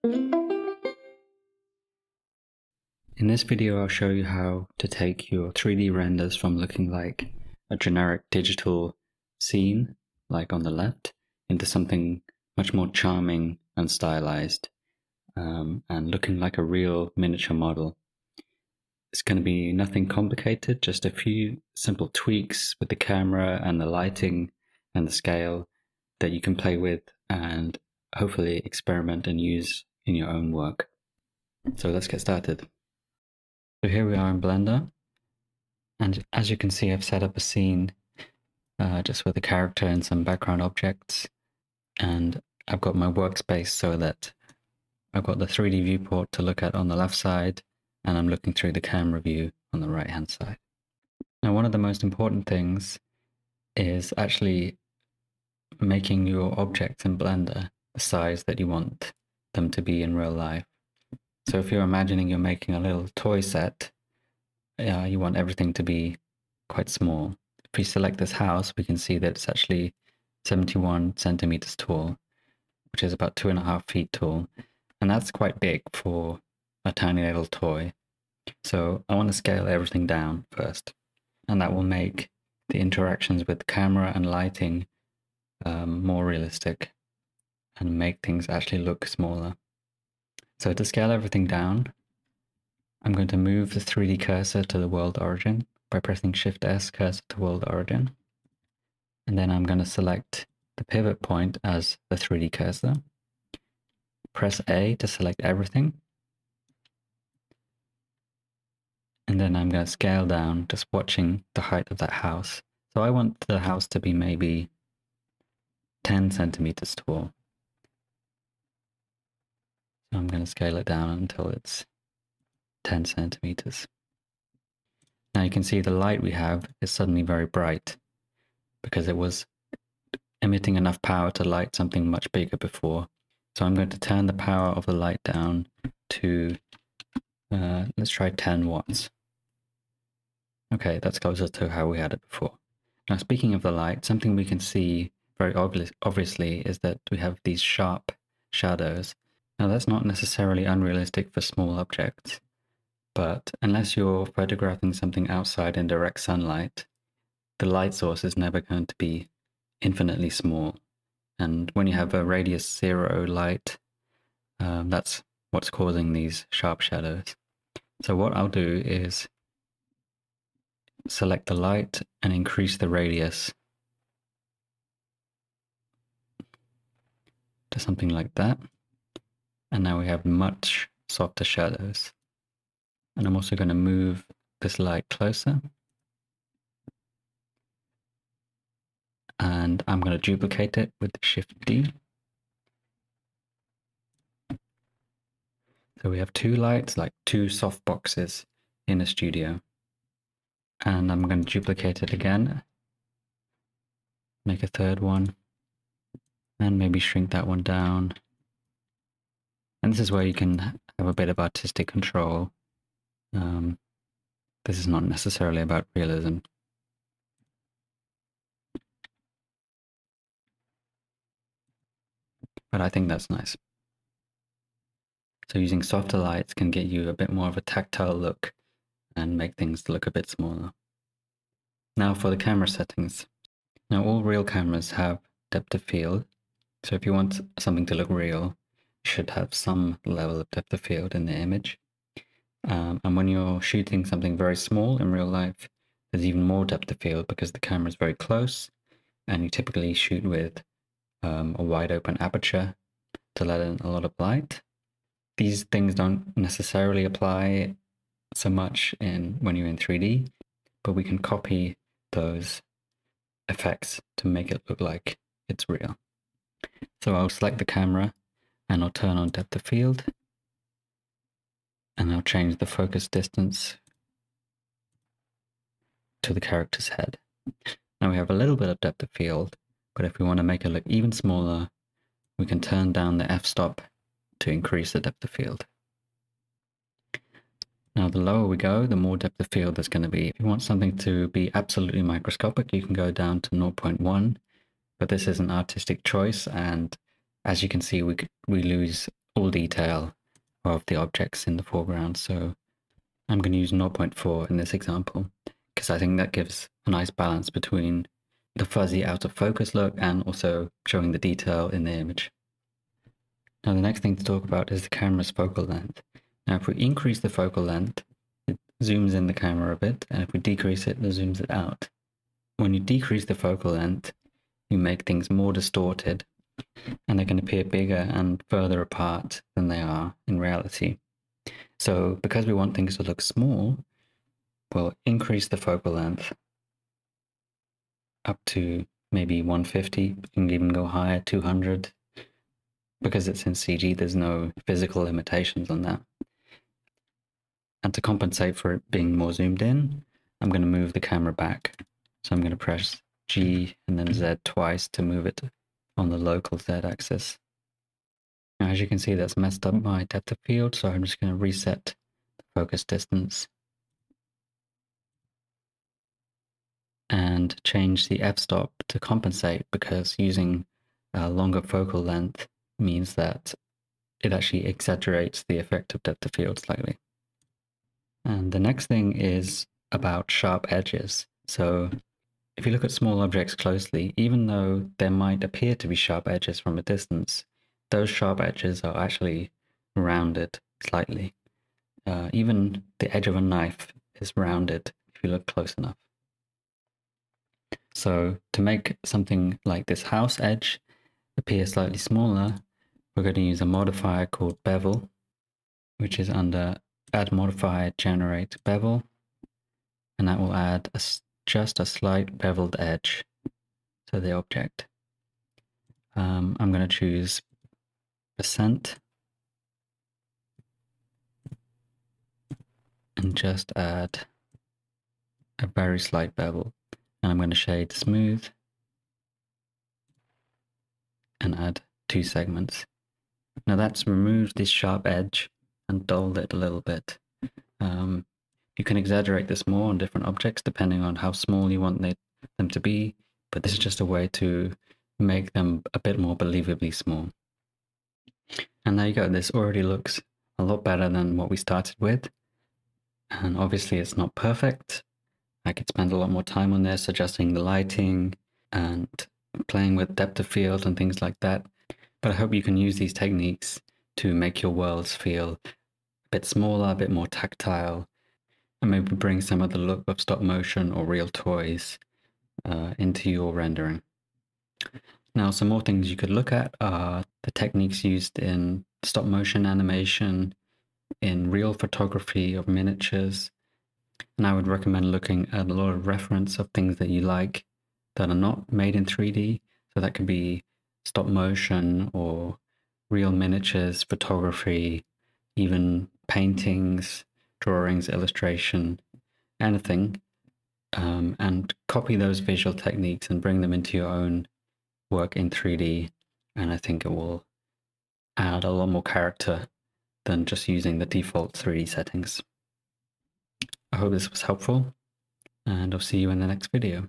In this video, I'll show you how to take your 3D renders from looking like a generic digital scene, like on the left, into something much more charming and stylized, and looking like a real miniature model. It's going to be nothing complicated, just a few simple tweaks with the camera and the lighting and the scale that you can play with and hopefully experiment and use in your own work. So let's get started. So here we are in Blender, and as you can see, I've set up a scene just with a character and some background objects, and I've got my workspace so that I've got the 3D viewport to look at on the left side, and I'm looking through the camera view on the right hand side. Now, one of the most important things is actually making your objects in Blender the size that you want them to be in real life. So if you're imagining you're making a little toy set, you want everything to be quite small. If we select this house, we can see that it's actually 71 centimeters tall, which is about 2.5 feet tall. And that's quite big for a tiny little toy. So I want to scale everything down first, and that will make the interactions with camera and lighting more realistic and make things actually look smaller. So to scale everything down, I'm going to move the 3D cursor to the world origin by pressing Shift S, cursor to world origin. And then I'm going to select the pivot point as the 3D cursor. Press A to select everything. And then I'm going to scale down, just watching the height of that house. So I want the house to be maybe 10 centimeters tall. So I'm going to scale it down until it's 10 centimeters. Now you can see the light we have is suddenly very bright because it was emitting enough power to light something much bigger before. So I'm going to turn the power of the light down to, let's try 10 watts. Okay, that's closer to how we had it before. Now, speaking of the light, something we can see very obviously is that we have these sharp shadows. Now, that's not necessarily unrealistic for small objects, but unless you're photographing something outside in direct sunlight, the light source is never going to be infinitely small. And when you have a radius 0 light, that's what's causing these sharp shadows. So what I'll do is select the light and increase the radius to something like that. And now we have much softer shadows. And I'm also going to move this light closer. And I'm going to duplicate it with Shift D. So we have two lights, like two soft boxes in a studio. And I'm going to duplicate it again. Make a third one. And maybe shrink that one down. And this is where you can have a bit of artistic control. This is not necessarily about realism. But I think that's nice. So using softer lights can get you a bit more of a tactile look and make things look a bit smaller. Now for the camera settings. Now all real cameras have depth of field. So if you want something to look real, you should have some level of depth of field in the image. And when you're shooting something very small in real life, there's even more depth of field because the camera is very close and you typically shoot with a wide open aperture to let in a lot of light. These things don't necessarily apply so much when you're in 3D, but we can copy those effects to make it look like it's real. So I'll select the camera and I'll turn on depth of field, and I'll change the focus distance to the character's head. Now we have a little bit of depth of field, but if we want to make it look even smaller, we can turn down the f-stop to increase the depth of field. Now the lower we go, the more depth of field there's going to be. If you want something to be absolutely microscopic, you can go down to 0.1, but this is an artistic choice, and as you can see, we lose all detail of the objects in the foreground. So I'm going to use 0.4 in this example because I think that gives a nice balance between the fuzzy out of focus look and also showing the detail in the image. Now the next thing to talk about is the camera's focal length. Now if we increase the focal length, it zooms in the camera a bit, and if we decrease it, it zooms it out. When you decrease the focal length, you make things more distorted, and they can appear bigger and further apart than they are in reality. So because we want things to look small, we'll increase the focal length up to maybe 150. You can even go higher, 200. Because it's in CG, there's no physical limitations on that. And to compensate for it being more zoomed in, I'm going to move the camera back. So I'm going to press G and then Z twice to move it on the local Z axis. Now, as you can see, that's messed up my depth of field, so I'm just going to reset the focus distance and change the f-stop to compensate, because using a longer focal length means that it actually exaggerates the effect of depth of field slightly. And the next thing is about sharp edges. So if you look at small objects closely, even though there might appear to be sharp edges from a distance, those sharp edges are actually rounded slightly. Even the edge of a knife is rounded if you look close enough. So to make something like this house edge appear slightly smaller, we're going to use a modifier called bevel, which is under add modifier generate bevel, and that will add just a slight beveled edge to the object. I'm going to choose percent and just add a very slight bevel, and I'm going to shade smooth and add 2 segments. Now that's removed this sharp edge and dulled it a little bit. You can exaggerate this more on different objects depending on how small you want them to be, but this is just a way to make them a bit more believably small. And there you go, this already looks a lot better than what we started with. And obviously it's not perfect. I could spend a lot more time on this, adjusting the lighting and playing with depth of field and things like that. But I hope you can use these techniques to make your worlds feel a bit smaller, a bit more tactile, and maybe bring some of the look of stop motion or real toys into your rendering. Now, some more things you could look at are the techniques used in stop motion animation, in real photography of miniatures. And I would recommend looking at a lot of reference of things that you like that are not made in 3D. So that could be stop motion or real miniatures, photography, even paintings, drawings, illustration, anything. And copy those visual techniques and bring them into your own work in 3D. And I think it will add a lot more character than just using the default 3D settings. I hope this was helpful, and I'll see you in the next video.